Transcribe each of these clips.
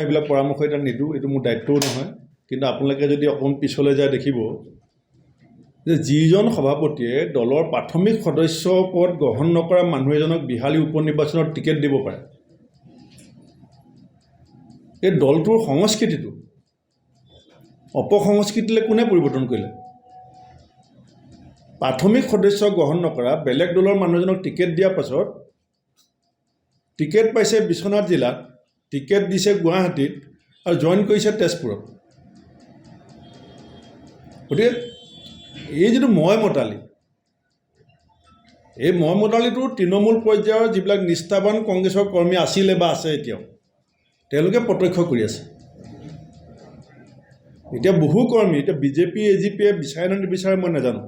এইবিলাক পৰামৰ্শ এতিয়া নিদিওঁ, এইটো মোৰ দায়িত্বও নহয়। কিন্তু আপোনালোকে যদি অকণমান পিছলৈ যায় দেখিব যে যিজন সভাপতিয়ে দলৰ প্ৰাথমিক সদস্য পদ গ্ৰহণ নকৰা মানুহ এজনক বিহালী উপ নিৰ্বাচনত টিকেট দিব পাৰে। এই দলটোৰ সংস্কৃতিটো অপসংস্কৃতিলৈ কোনে পৰিৱৰ্তন কৰিলে? প্ৰাথমিক সদস্য গ্ৰহণ নকৰা বেলেগ দলৰ মানুহ এজনক টিকেট দিয়াৰ পাছত টিকেট পাইছে বিশ্বনাথ জিলাত, টিকেট দিছে গুৱাহাটীত আৰু জইন কৰিছে তেজপুৰত। গতিকে এই যিটো মতালি, এই মতালিটো তৃণমূল পৰ্যায়ৰ যিবিলাক নিষ্ঠাবান কংগ্ৰেছৰ কৰ্মী আছিলে বা আছে এতিয়াও, তেওঁলোকে প্ৰত্যক্ষ কৰি আছে। এতিয়া বহু কৰ্মী, এতিয়া বিজেপি এজিপিয়ে বিচাৰে নে নিবিচাৰে মই নাজানো।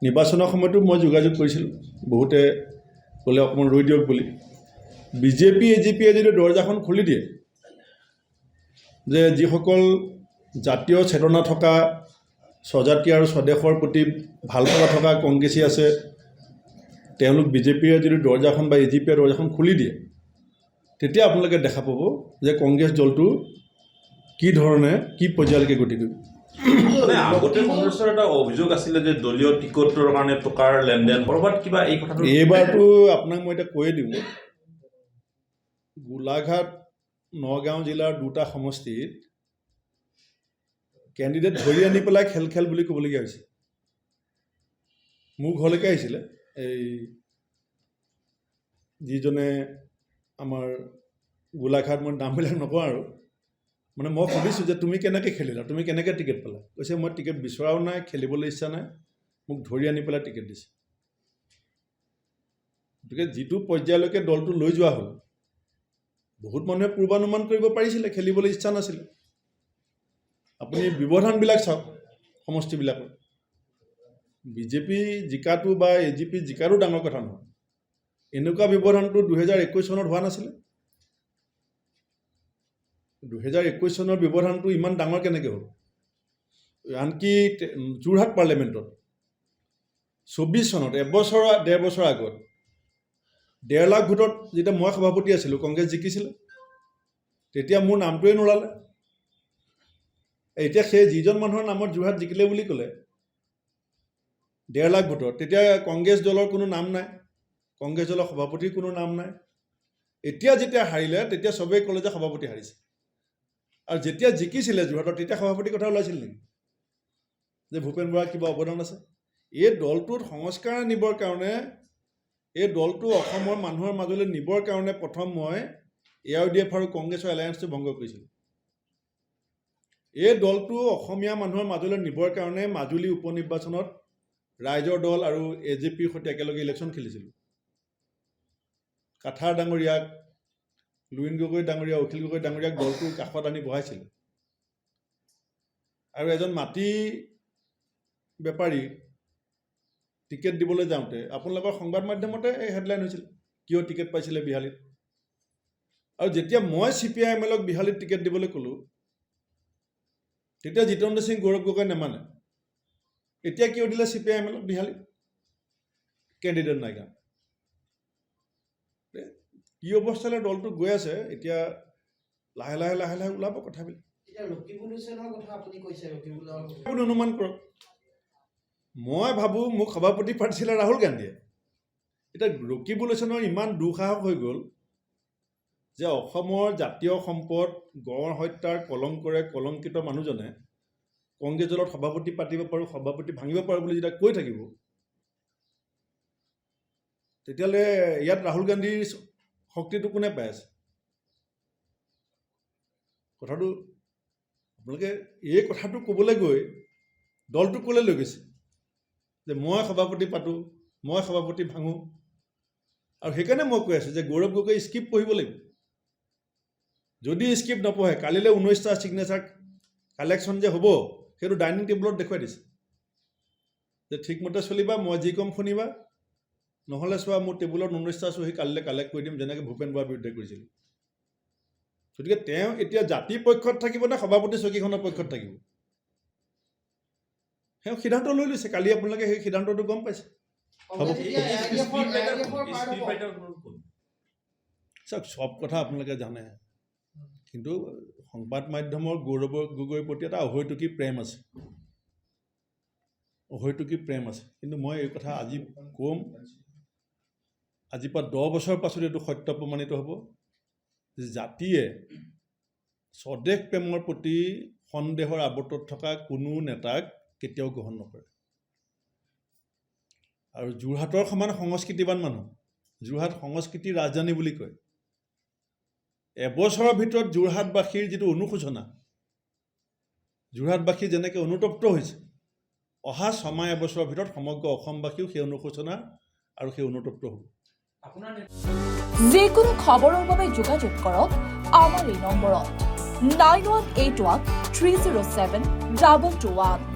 নিৰ্বাচনৰ সময়তো মই যোগাযোগ কৰিছিলোঁ, বহুতে ক'লে অকণমান ৰৈ দিয়ক বুলি। বিজেপি এজিপিয়ে যদি দৰজাখন খুলি দিয়ে যে যিসকল জাতীয় চেতনা থকা, স্বজাতি আৰু স্বদেশৰ প্ৰতি ভালপোৱা থকা কংগ্ৰেছী আছে, তেওঁলোক বিজেপিয়ে যদি দৰজাখন বা এজিপিয়ে দৰজাখন খুলি দিয়ে, তেতিয়া আপোনালোকে দেখা পাব যে কংগ্ৰেছ দলটো কি ধৰণে কি পৰ্যায়লৈকে গতি কৰিব। আগতে কংগ্ৰেছৰ এটা অভিযোগ আছিলে যে দলীয় টিকটৰ কাৰণে টকাৰ লেনদেন, ক'ৰবাত কিবা এই কথাটো? এইবাৰতো আপোনাক মই এতিয়া কৈয়ে দিওঁ, গোলাঘাট নগাঁও জিলাৰ দুটা সমষ্টিত কেণ্ডিডেট ধৰি আনি পেলাই খেল বুলি ক'বলগীয়া হৈছে। মোৰ ঘৰলৈকে আহিছিলে এই যিজনে আমাৰ গোলাঘাট, মই নামবিলাক নকওঁ আৰু, মানে মই সুধিছোঁ যে তুমি কেনেকৈ খেলিলা, তুমি কেনেকৈ টিকেট পালা? কৈছে মই টিকেট বিচৰাও নাই, খেলিবলৈ ইচ্ছা নাই, মোক ধৰি আনি পেলাই টিকেট দিছে। গতিকে যিটো পৰ্যায়লৈকে দলটো লৈ যোৱা হ'ল, বহুত মানুহে পূৰ্বানুমান কৰিব পাৰিছিলে, খেলিবলৈ ইচ্ছা নাছিলে। আপুনি ব্যৱধানবিলাক চাওক সমষ্টিবিলাকৰ। বিজেপি জিকাটো বা এজিপি জিকাটো ডাঙৰ কথা নহয়। এনেকুৱা ব্যৱধানটো 2021 চনত হোৱা নাছিলে। 2021 চনৰ ব্যৱধানটো ইমান ডাঙৰ কেনেকৈ হ'ল? আনকি যোৰহাট পাৰ্লিয়ামেণ্টত 24 চনত, ডেৰ বছৰ আগত 1.5 লাখ ভোটত যেতিয়া মই সভাপতি আছিলোঁ, কংগ্ৰেছ জিকিছিলে। তেতিয়া মোৰ নামটোৱে নোলালে। এতিয়া সেই যিজন মানুহৰ নামত যোৰহাট জিকিলে বুলি ক'লে 1.5 লাখ ভোটত, তেতিয়া কংগ্ৰেছ দলৰ কোনো নাম নাই, কংগ্ৰেছ দলৰ সভাপতিৰ কোনো নাম নাই। এতিয়া যেতিয়া হাৰিলে তেতিয়া চবেই ক'লে যে সভাপতি হাৰিছে। আৰু যেতিয়া জিকিছিলে যোৰহাটত, তেতিয়া সভাপতিৰ কথা ওলাইছিল নেকি যে ভূপেন বৰাৰ কিবা অৱদান আছে? এই দলটোত সংস্কাৰ আনিবৰ কাৰণে, এই দলটো অসমৰ মানুহৰ মাজলৈ নিবৰ কাৰণে প্ৰথম মই ARDF আৰু কংগ্ৰেছৰ এলায়েন্সটো ভংগ কৰিছিলোঁ। এই দলটো অসমীয়া মানুহৰ মাজলৈ নিবৰ কাৰণে মাজুলী উপ নিৰ্বাচনত ৰাইজৰ দল আৰু এজিপিৰ সৈতে একেলগে ইলেকশ্যন খেলিছিলোঁ। কাঠাৰ ডাঙৰীয়াক, লুইন গগৈ ডাঙৰীয়া, অখিল গগৈ ডাঙৰীয়াক দলটোৰ কাষত আনি বহাইছিলে। আৰু এজন মাটি বেপাৰী টিকেট দিবলৈ যাওঁতে আপোনালোকৰ সংবাদ মাধ্যমতে এই হেডলাইন হৈছিল, কিয় টিকেট পাইছিলে বিহালীত। আৰু যেতিয়া মই CPI-MLক বিহালীত টিকেট দিবলৈ ক'লোঁ, তেতিয়া জিতেন্দ্ৰ সিং, গৌৰৱ গগৈ নেমানে। এতিয়া কিয় দিলে CPI-MLক বিহালীত? কেণ্ডিডেট নাই কাৰণে। কি অৱস্থালৈ দলটো গৈ আছে, এতিয়া লাহে লাহে ওলাব কথাবিলাক। আপুনি অনুমান কৰক। মই ভাবোঁ মোক সভাপতি পাতিছিলে ৰাহুল গান্ধীয়ে। এতিয়া ৰকিবুলেশ্যনৰ ইমান দুঃসাহস হৈ গ'ল যে অসমৰ জাতীয় সম্পদ গড় হত্যাৰ কলংকৰে কলংকিত মানুহজনে কংগ্ৰেছ দলত সভাপতি পাতিব পাৰোঁ, সভাপতি ভাঙিব পাৰোঁ বুলি যেতিয়া কৈ থাকিব, তেতিয়াহ'লে ইয়াত ৰাহুল গান্ধীৰ শক্তিটো কোনে পাই আছে? কথাটো আপোনালোকে এই কথাটো ক'বলৈ গৈ দলটো ক'লৈ লৈ গৈছে যে মই সভাপতি পাতোঁ, মই সভাপতি ভাঙোঁ। আৰু সেইকাৰণে মই কৈ আছোঁ যে গৌৰৱ গগৈ স্ক্ৰিপ্ট পঢ়িব লাগিব। যদি স্ক্ৰিপ্ট নপঢ়ে, কালিলৈ 19টা ছিগনেচাৰ কালেকশ্যন যে হ'ব, সেইটো ডাইনিং টেবুলত দেখুৱাই দিছে যে ঠিকমতে চলিবা, মই যি কম শুনিবা, নহ'লে চোৱা মোৰ টেবুলত 19টা চহী কালিলৈ কালেক্ট কৰি দিম, যেনেকৈ ভূপেন বৰাৰ বিৰুদ্ধে কৰিছিল। গতিকে তেওঁ এতিয়া জাতিৰ পক্ষত থাকিব নে সভাপতি চকীখনৰ পক্ষত থাকিব? তেওঁ সিদ্ধান্ত লৈ লৈছে। কালি আপোনালোকে সেই সিদ্ধান্তটো গম পাইছে। চাওক, চব কথা আপোনালোকে জানে। কিন্তু সংবাদ মাধ্যমৰ গৌৰৱ গগৈৰ প্ৰতি এটা অহৈতুকী প্ৰেম আছে, অহৈতুকী প্ৰেম আছে। কিন্তু মই এই কথা আজি ক'ম, আজিৰ পৰা 10 বছৰ পাছত এইটো সত্য প্ৰমাণিত হ'ব যে জাতিয়ে স্বদেশ প্ৰেমৰ প্ৰতি সন্দেহৰ আৱৰ্তত থকা কোনো নেতাক কেতিয়াও গ্ৰহণ নকৰে। আৰু যোৰহাটৰ সমান সংস্কৃতিবান মানুহ, যোৰহাট সংস্কৃতিৰ ৰাজধানী বুলি কয়। এবছৰৰ ভিতৰত যোৰহাটবাসীৰ যিটো অনুশোচনা, যোৰহাটবাসী যেনেকৈ অনুতপ্ত হৈছে, অহা 6 এবছৰৰ ভিতৰত সমগ্ৰ অসমবাসীও সেই অনুশোচনা আৰু সেই অনুতপ্ত হ'ব। যিকোনো খবৰৰ বাবে যোগাযোগ কৰক আমাৰ এই নম্বৰত 9181 307 221।